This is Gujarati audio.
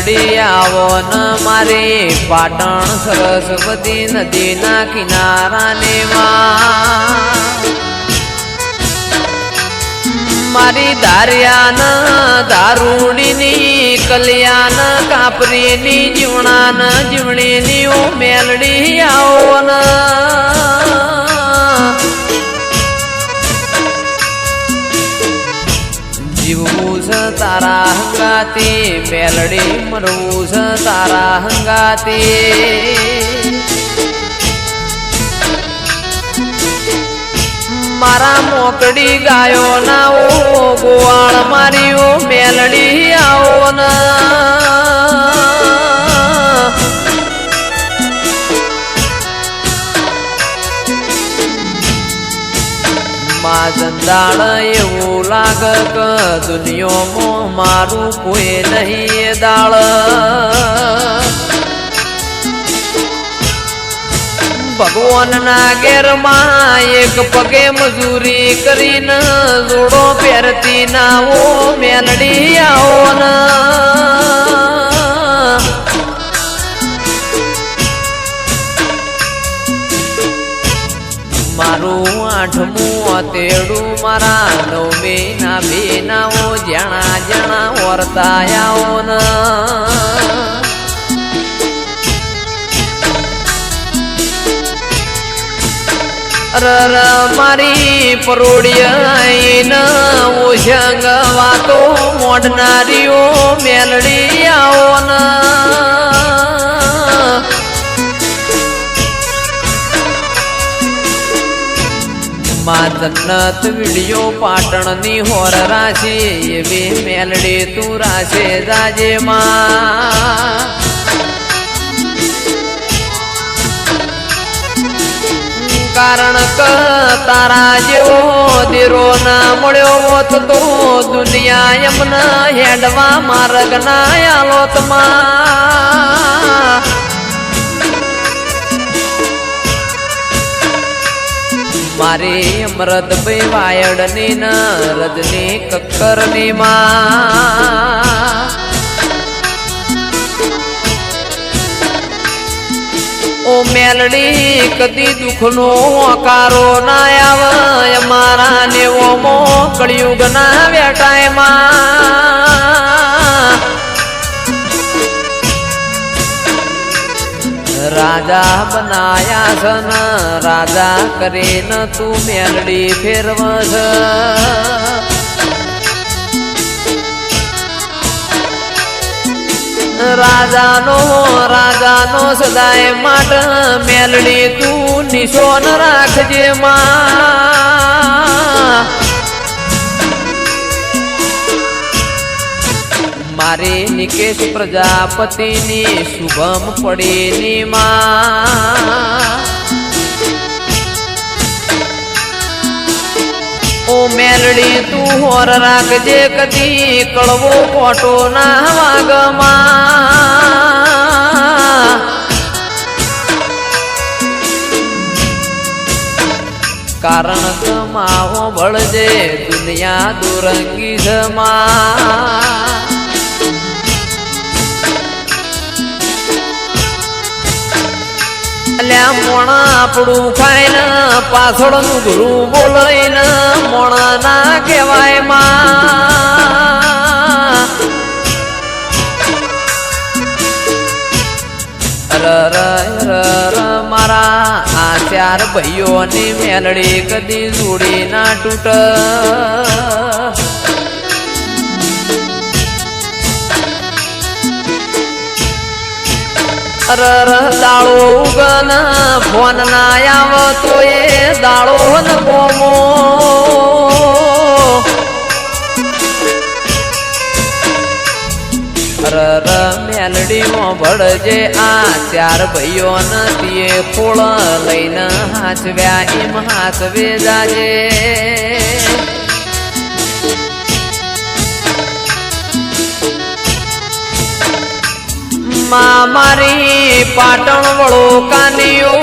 મેલડી આવો ન મારી પાટણ સરસ્વતી નદીના કિનારાને મારી દારિયાન દારૂડીની કલ્યાણ કાપરીની જીવણાન જીવણીની ઓ મેલડી આવો ન જીવવું છે તારા હંગાતી મેલડી મરવું છે તારા હંગાતી મારા મોકડી ગાયો ના ઓ ગોવાળ મારી ઓ મેલડી આવો ના જંદાળ એવું લાગ કે દુનિયામાં મારું કોઈ નહીં દાળ ભગવાનના ઘેરમાં એક પગે મજૂરી કરીને જોડો પહેરતી ના ઓ મેલડી આવો ના મારું આઠમું તેડું મારા નવમી ના બેનાઓ જાણા જાણા વર્તાયાઓ ન મારી પરોડિયા ઓશંગ વાતો મોડનારીઓ મેલડી આવો ના માં જન્નત વિડિયો પાટણની હોર રાશી એવી મેલડી તું રાશે જાજે માં કારણ કે તારા જેવો દીરો ના મળ્યો હોત તો દુનિયા એમના હેડવા માર્ગ ના આલોત માં મારી અમૃત ભાઈ વાયડની ન રજની કક્કરની માં ઓ મેલડી કદી દુઃખનો હોકારો ના આવે મારા નેવો મો કળિયુગ ના વેટાય માં રાજા બનાયા છે ન રાજા કરીને તું મેલડી ફેરવશ રાજાનો સદાય માટે મેલડી તું નિશોન રાખજે માં મારી નિકેશ પ્રજાપતિની શુભમ પડીની માં ઓ મેલડી તું હોર રાખજે કદી કળવો ફોટો ના વાગમાં કારણ કમાવો બળજે દુનિયા દુરંગી જમા મોણા આપણું ખાઈને પાછળનું ગુરુ બોલાઈને મોણા ના કહેવાય માં મારા આ ચાર ભાઈઓની મેલડી કદી જોડી ના તૂટ દાળો ઉગન ફોન ના આવતો એ દાળો ન કોમો મેલડીમાં ભળજે આ ચાર ભાઈઓ નથી ખોળ લઈને હાચવ્યા એમ હાચવે જાજે મારી પાટણ વળો કાનીઓ